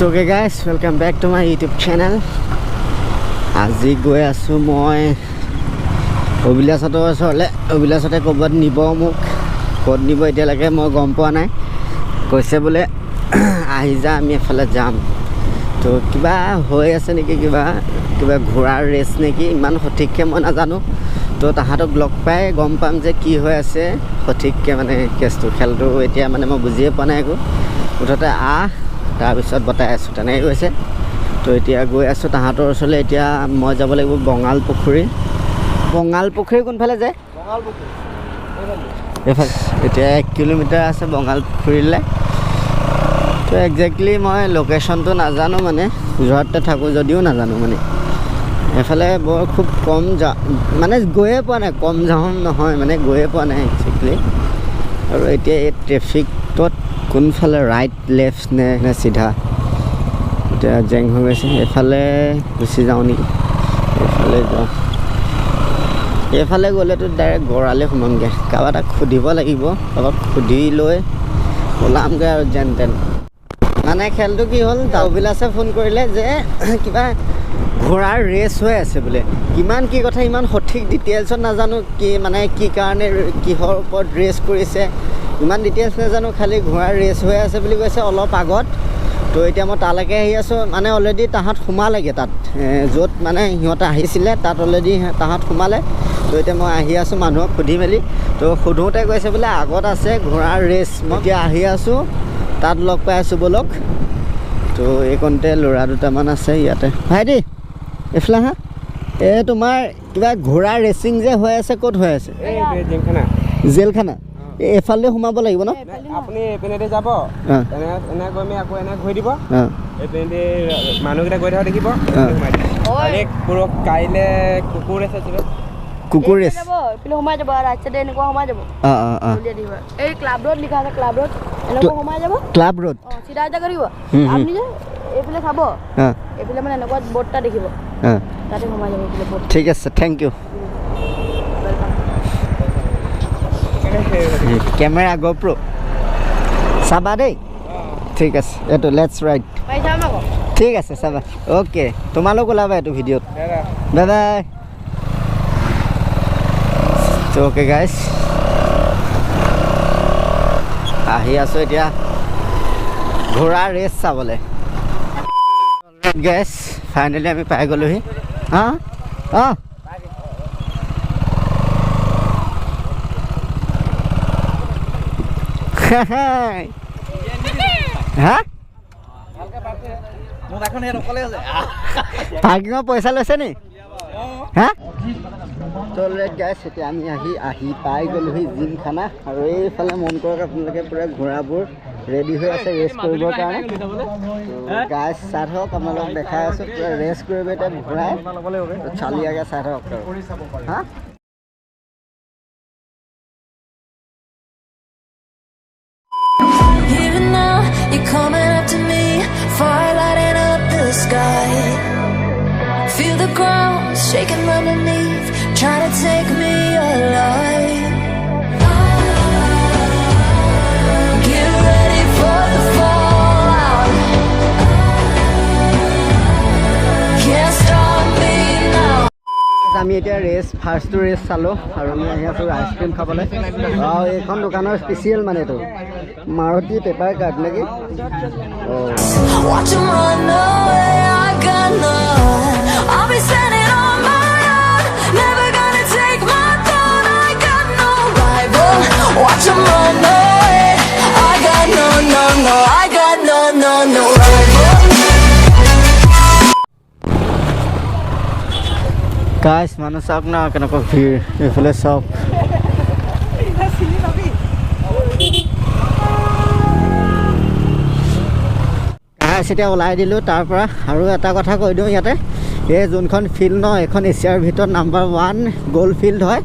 So okay guys, welcome back to my YouTube channel. আজি গৈ আছো মই অবিলাসতৰ ওচৰলৈ অবিলাসতে ক'বাত নিব মোক ক'ত নিব এতিয়ালৈকে মই গম পোৱা নাই কৈছে বোলে আহি যা আমি এফালে যাম তো কিবা হৈ আছে নেকি কিবা ঘোঁৰাৰ ৰেচ নেকি ইমান সঠিককৈ মই নাজানো তো তাহাঁতক লগ পাই গম পাম যে কি হৈ আছে সঠিককৈ মানে কেছটো খেলটো এতিয়া মানে মই বুজিয়ে পোৱা নাই একো মুঠতে তাৰপিছত বতাই আছোঁ তেনেকৈ কৈছে তো এতিয়া গৈ আছোঁ তাহাঁতৰ ওচৰলৈ এতিয়া মই যাব লাগিব বঙাল পুখুৰী কোনফালে যায় এইফালে এতিয়া 1 কিলোমিটাৰ আছে বঙাল পুখুৰীলৈ তো একজেক্টলি মই লোকেশ্যনটো নাজানো মানে যোৰহাটতে থাকোঁ যদিও নাজানো মানে এফালে বৰ খুব কম মানে গৈয়ে পোৱা নাই কম যাওঁ নহয় মানে গৈয়ে পোৱা নাই একজেক্টলি আৰু এতিয়া এই ট্ৰেফিকত কোনফালে ৰাইট লেফ্ট নে চিধা এতিয়া জেং হৈ গৈছে এফালে গুচি যাওঁ নেকি এইফালে গ'লেতো ডাইৰেক্ট গড়ালে সোমামগৈ কাৰোবাৰ তাক সুধিব লাগিব অলপ সুধি লৈ ওলামগৈ আৰু যেন তেন মানে খেলটো কি হ'ল অবিলাসে ফোন কৰিলে যে কিবা ঘোঁৰাৰ ৰেচ হৈ আছে বোলে কিমান কি কথা ইমান সঠিক ডিটেইলছত নাজানো কি মানে কি কাৰণে কিহৰ ওপৰত ৰেচ কৰিছে ইমান ডিটেইলছ নাজানো খালি ঘোঁৰাৰ ৰেচ হৈ আছে বুলি কৈছে অলপ আগত তো এতিয়া মই তালৈকে আহি আছোঁ মানে অলৰেডি তাহাঁত সোমালেগৈ তাত য'ত মানে সিহঁতে আহিছিলে তাত অলৰেডি তাহাঁত সোমালে তো এতিয়া মই আহি আছোঁ মানুহক সুধি মেলি তো সোধোঁতে কৈছে বোলে আগত আছে ঘোঁৰাৰ ৰেচ মই এতিয়া আহি আছোঁ তাত লগ পাই আছোঁ ব'লক তো এইকণতে ল'ৰা দুটামান আছে ইয়াতে ভাইটি এইফালে হা এই তোমাৰ কিবা ঘোঁৰাৰ ৰেচিং যে হৈ আছে ক'ত হৈ আছে জেলখানা এফালে সোমাব লাগিব ন আপুনি এইপিনেদি যাব এনে গৈ আমি আকৌ এনে ঘূৰি দিব এইপিনেদি মানুহকেইটা গৈ থকা দেখিব কাইলৈ কুকুৰ ৰেচ আছিলে কুকুৰ ৰেচ সোমাই যাব ৰাইট চাইডে এনেকুৱা সোমাই যাব এই ক্লাব ৰোড লিখা আছে ক্লাব ৰোড এনেকুৱা সোমাই যাব ক্লাব ৰোড চিধা চিধা কৰিব আপুনি যে এইফালে চাব এইফালে মানে এনেকুৱা বৰ্ডটা দেখিব তাতে সোমাই যাব এইফালে বৰ্ড ঠিক আছে থেংক ইউ কেমেৰা গোপ্ৰ চাবা দেই ঠিক আছে এইটো লেটছ ৰাইট ঠিক আছে চাবা অ'কে তোমালোক ওলাবা এইটো ভিডিঅ'ত বাই বাই তো অ'কে গাইজ আহি আছোঁ এতিয়া ঘোঁৰাৰ ৰেচ চাবলৈ গাইজ ফাইনেলি আমি পাই গ'লোহি হা পাৰ্কিঙৰ পইচা লৈছে নি হা চলে গাইছ এতিয়া আমি আহি পাই গ'লোহি জিমখানা আৰু এইফালে মন কৰক আপোনালোকে পূৰা ঘোঁৰাবোৰ ৰেডি হৈ আছে ৰেচ কৰিবৰ কাৰণে গাইছ চাই থাকক আপোনালোকক দেখাই আছোঁ পূৰা ৰেচ কৰিব এতিয়া ঘোঁৰাই চালিয়াকৈ চাই থাকক হা You're coming up to me, fire lighting up the sky. Feel the ground shaking underneath, trying to take me alive. Get ready for the fallout. Can't stop me now. আমি এতিয়া ফাৰ্ষ্টটো ৰেচ চালোঁ আৰু আমি আহি আছোঁ আইচক্ৰীম খাবলৈ এইখন দোকানৰ স্পেচিয়েল মানে এইটো মাৰুতি পেপাৰ কাৰ্ড নেকি Watch 'em run away, I got none. I'll be standing on my own, never gonna take my throne. I got no rival. Watch 'em run away, I got no I got no rival. গাইছ মানুহ চাওক না কেনেকুৱা ভিৰ এইফালে চাওক এতিয়া ওলাই দিলোঁ তাৰ পৰা আৰু এটা কথা কৈ দিওঁ ইয়াতে এই যোনখন ফিল্ড ন এইখন এছিয়াৰ ভিতৰত নাম্বাৰ 1 গ'ল্ড ফিল্ড হয়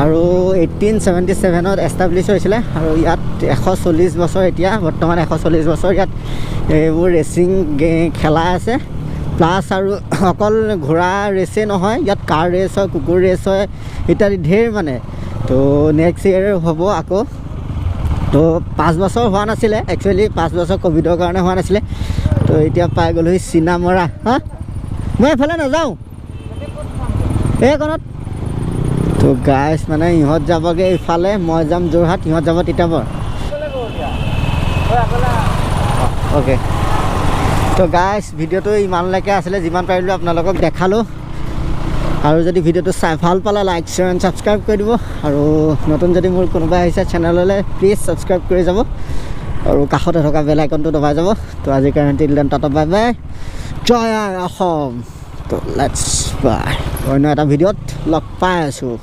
আৰু 1877ত এষ্টাব্লিছ হৈছিলে আৰু ইয়াত 140 বছৰ এতিয়া বৰ্তমান 140 বছৰ ইয়াত এইবোৰ ৰেচিং খেলা আছে প্লাছ আৰু অকল ঘোঁৰা ৰেচেই নহয় ইয়াত কাৰ ৰেচ হয় কুকুৰ ৰেচ হয় ইত্যাদি ঢেৰ মানে তো নেক্সট ইয়েৰ হ'ব আকৌ তো 5 বছৰ হোৱা নাছিলে একচুৱেলি 5 বছৰ কোভিডৰ কাৰণে হোৱা নাছিলে তো তো এতিয়া পাই গ'লোহি চিনামৰা হা মই এফালে নাযাওঁ এইকণত তো গাইছ মানে ইহঁত যাবগৈ ইফালে মই যাম যোৰহাট ইহঁত যাব তিতাবৰ অ'কে তো গাইছ ভিডিঅ'টো ইমানলৈকে আছিলে যিমান পাৰিলোঁ আপোনালোকক দেখালোঁ আৰু যদি ভিডিঅ'টো চাই ভাল পালে লাইক শ্বেয়াৰ এণ্ড ছাবস্ক্ৰাইব কৰি দিব আৰু নতুন যদি মোৰ কোনোবাই আহিছে চেনেললৈ প্লিজ ছাবস্ক্ৰাইব কৰি যাব আৰু কাষতে থকা বেল আইকনটো দবাই যাব তো আজিৰ কাৰণে till then tata bye bye জয় অসম তো লেটছ বাই অন্য এটা ভিডিঅ'ত লগ পাই আছোঁ